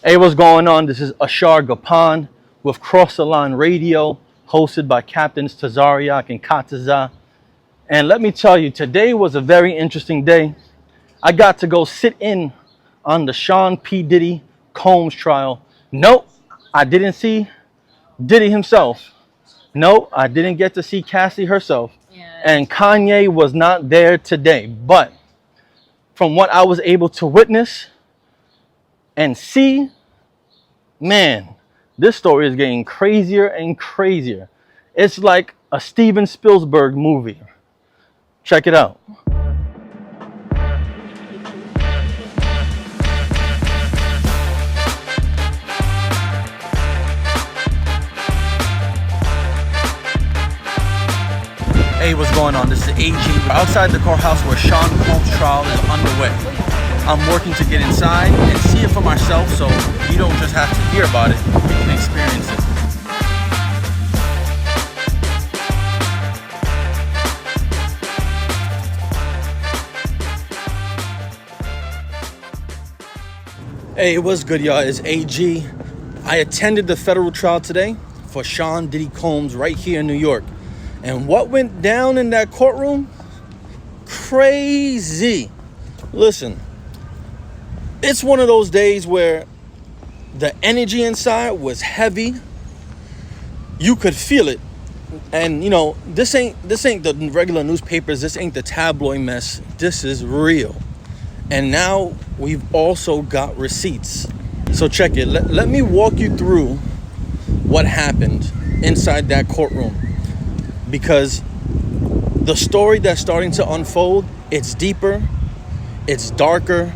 Hey, what's going on? This is Ashargapan with Cross the Line Radio, hosted by Captains Tazaryach and Chaataza. And let me tell you, today was a very interesting day. I got to go sit in on the Sean P. Diddy Combs trial. Nope, I didn't see Diddy himself. Nope, I didn't get to see Cassie herself. And Kanye was not there today. But from what I was able to witness and see, man, this story is getting crazier and crazier. It's like a Steven Spielberg movie. Check it out. Hey, what's going on? This is AG. We're outside the courthouse where Sean Combs' trial is underway. I'm working to get inside and see it for myself, so you don't just have to hear about it, you can experience it. Hey, what's good, y'all? It's AG. I attended the federal trial today for Sean Diddy Combs right here in New York. And what went down in that courtroom? Crazy. Listen. It's one of those days where the energy inside was heavy. You could feel it. And you know, this ain't the regular newspapers, this ain't the tabloid mess. This is real. And now we've also got receipts. So check it. Let me walk you through what happened inside that courtroom. Because the story that's starting to unfold, it's deeper, it's darker,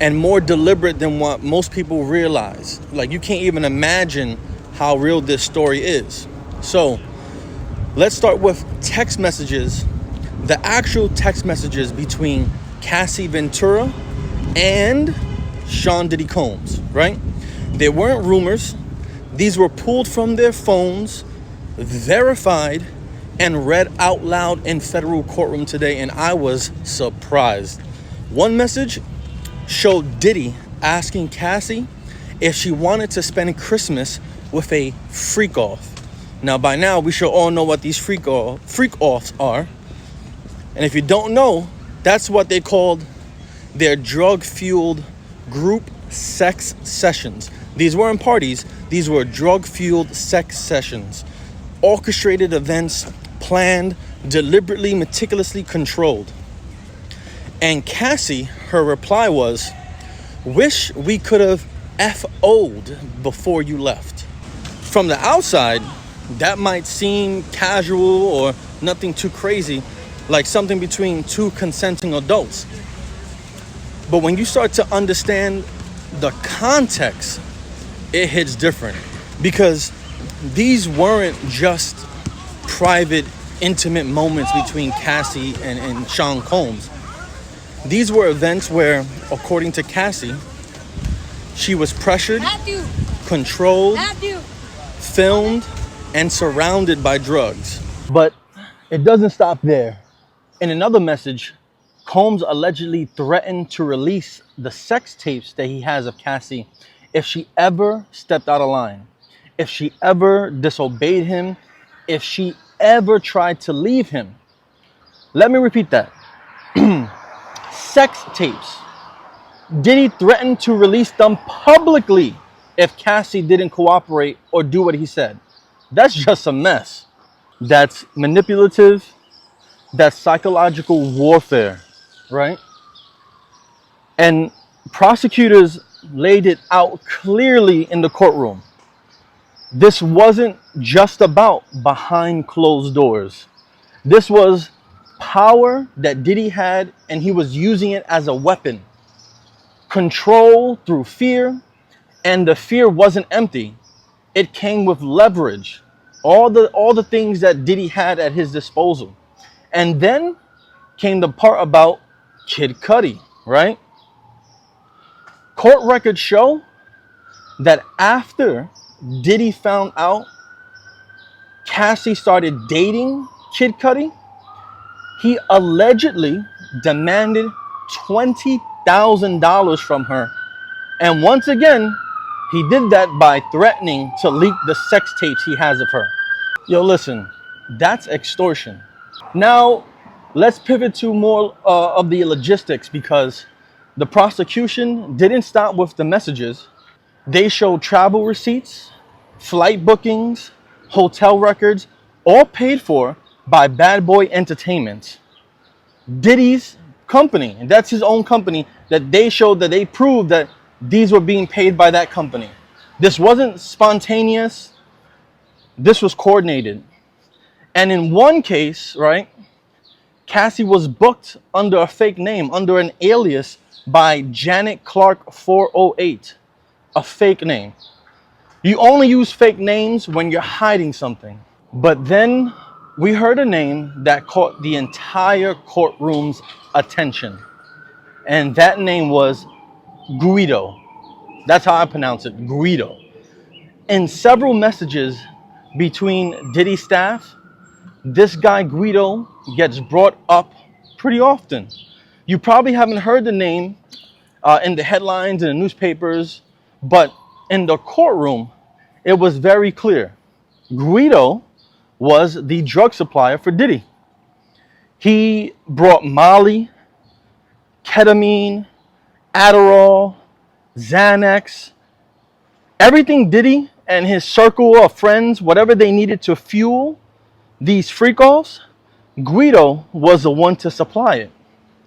and more deliberate than what most people realize. Like, you can't even imagine how real this story is. So let's start with text messages, the actual text messages between Cassie Ventura and Sean Diddy Combs, right? They weren't rumors. These were pulled from their phones, verified, and read out loud in federal courtroom today, and I was surprised. One message showed Diddy asking Cassie if she wanted to spend Christmas with a freak-off. Now, by now, we should all know what these freak-offs are. And if you don't know, that's what they called their drug-fueled group sex sessions. These weren't parties. These were drug-fueled sex sessions. Orchestrated events, planned, deliberately, meticulously controlled. And Cassie, her reply was, "Wish we could have FO'd before you left." From the outside, that might seem casual or nothing too crazy, like something between two consenting adults. But when you start to understand the context, it hits different. Because these weren't just private, intimate moments between Cassie and Sean Combs. These were events where, according to Cassie, she was pressured, controlled, filmed, and surrounded by drugs. But it doesn't stop there. In another message, Combs allegedly threatened to release the sex tapes that he has of Cassie if she ever stepped out of line, if she ever disobeyed him, if she ever tried to leave him. Let me repeat that. Sex tapes. Diddy threatened to release them publicly if Cassie didn't cooperate or do what he said. That's just a mess. That's manipulative. That's psychological warfare, right? And prosecutors laid it out clearly in the courtroom. This wasn't just about behind closed doors. This was power that Diddy had, and he was using it as a weapon. Control through fear, and the fear wasn't empty. It came with leverage. All the things that Diddy had at his disposal. And then came the part about Kid Cudi, right? Court records show that after Diddy found out Cassie started dating Kid Cudi, he allegedly demanded $20,000 from her. And once again, He did that by threatening to leak the sex tapes he has of her. Yo, listen, that's extortion. Now, let's pivot to more of the logistics, because the prosecution didn't stop with the messages. They showed travel receipts, flight bookings, hotel records, all paid for by Bad Boy Entertainment, Diddy's company. And that's his own company, that they showed, that they proved that these were being paid by that company. This wasn't spontaneous. This was coordinated. And in one case, right, Cassie was booked under a fake name, under an alias by Janet Clark 408, a fake name. You only use fake names when you're hiding something. But then we heard a name that caught the entire courtroom's attention. And that name was Guido. That's how I pronounce it, Guido. In several messages between Diddy staff, this guy Guido gets brought up pretty often. You probably haven't heard the name in the headlines in the newspapers, but in the courtroom, it was very clear. Guido was the drug supplier for Diddy. He brought Molly, ketamine, Adderall, Xanax, everything Diddy and his circle of friends, whatever they needed to fuel these freak-offs, Guido was the one to supply it,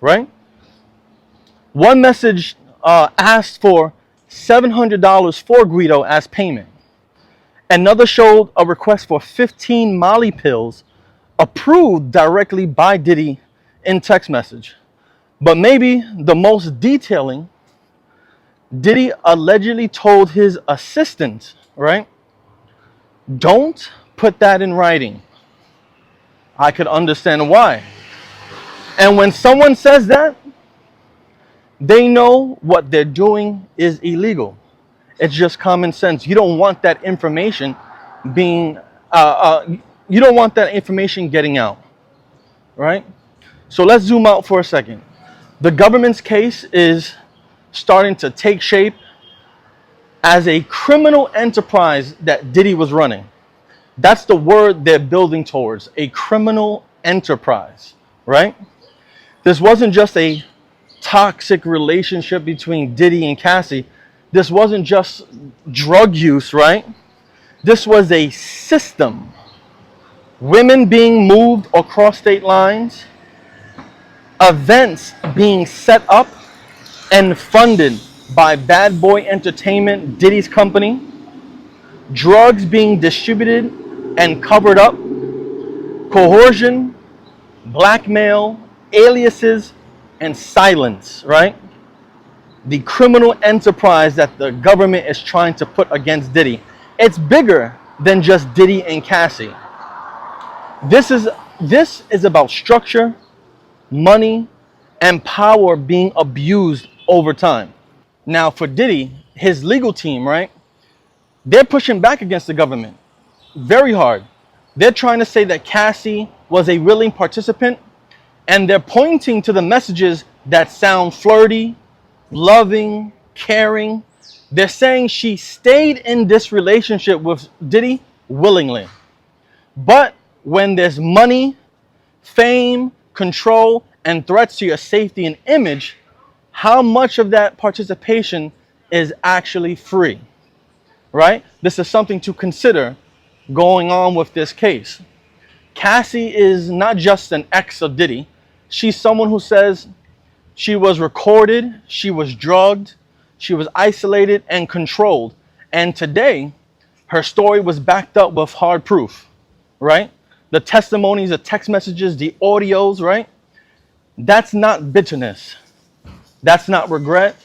right? One message asked for $700 for Guido as payment. Another showed a request for 15 Molly pills approved directly by Diddy in text message. But maybe the most detailing, Diddy allegedly told his assistant, right, don't put that in writing. I could understand why. And when someone says that, they know what they're doing is illegal. It's just common sense. You don't want that information being, you don't want that information getting out, right? So let's zoom out for a second. The government's case is starting to take shape as a criminal enterprise that Diddy was running. That's the word they're building towards, a criminal enterprise, right? This wasn't just a toxic relationship between Diddy and Cassie. This wasn't just drug use, right? This was a system. Women being moved across state lines, events being set up and funded by Bad Boy Entertainment, Diddy's company, drugs being distributed and covered up, coercion, blackmail, aliases, and silence, right? The criminal enterprise that the government is trying to put against Diddy. It's bigger than just Diddy and Cassie. This is about structure, money, and power being abused over time. Now for Diddy, his legal team, right? They're pushing back against the government very hard. They're trying to say that Cassie was a willing participant, and they're pointing to the messages that sound flirty, loving, caring. They're saying she stayed in this relationship with Diddy willingly. But when there's money, fame, control, and threats to your safety and image, how much of that participation is actually free, right? This is something to consider going on with this case. Cassie is not just an ex of Diddy. She's someone who says she was recorded, she was drugged, she was isolated and controlled. And today, her story was backed up with hard proof, right? The testimonies, the text messages, the audios, right? That's not bitterness. That's not regret.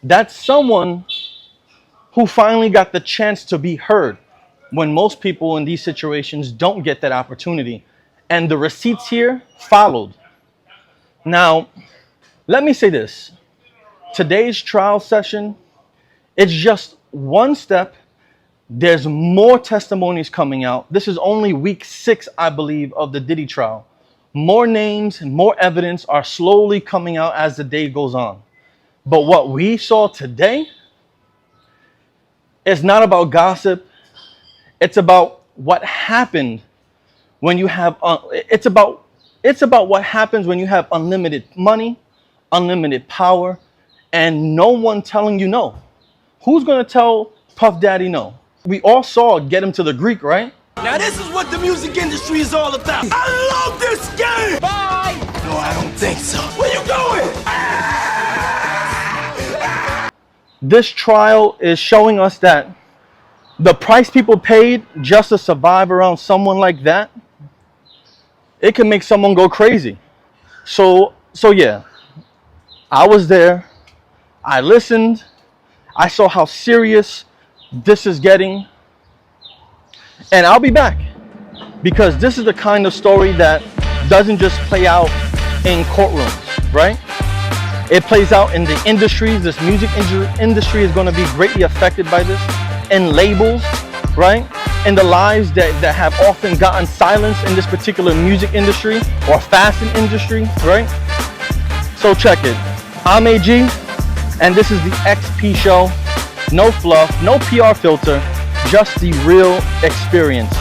That's someone who finally got the chance to be heard, when most people in these situations don't get that opportunity. And the receipts here followed. Now, let me say this. Today's trial session, it's just one step. There's more testimonies coming out. This is only week 6, I believe, of the Diddy trial. More names and more evidence are slowly coming out as the day goes on. But what we saw today, It's not about gossip. It's about what happened when you have, it's about what happens when you have unlimited money, unlimited power, and no one telling you no. Who's gonna tell Puff Daddy no? We all saw Get Him to the Greek, right? Now this is what the music industry is all about. I love this game! Bye! No, I don't think so. Where you going? This trial is showing us that the price people paid just to survive around someone like that, it can make someone go crazy. So yeah, I was there. I listened. I saw how serious this is getting. And I'll be back, because this is the kind of story that doesn't just play out in courtrooms, right? It plays out in the industries. This music industry is going to be greatly affected by this. And labels, right? And the lives that have often gotten silenced in this particular music industry or fashion industry, right? So check it. I'm AG, and this is the XP Show. No fluff, no PR filter, just the real experience.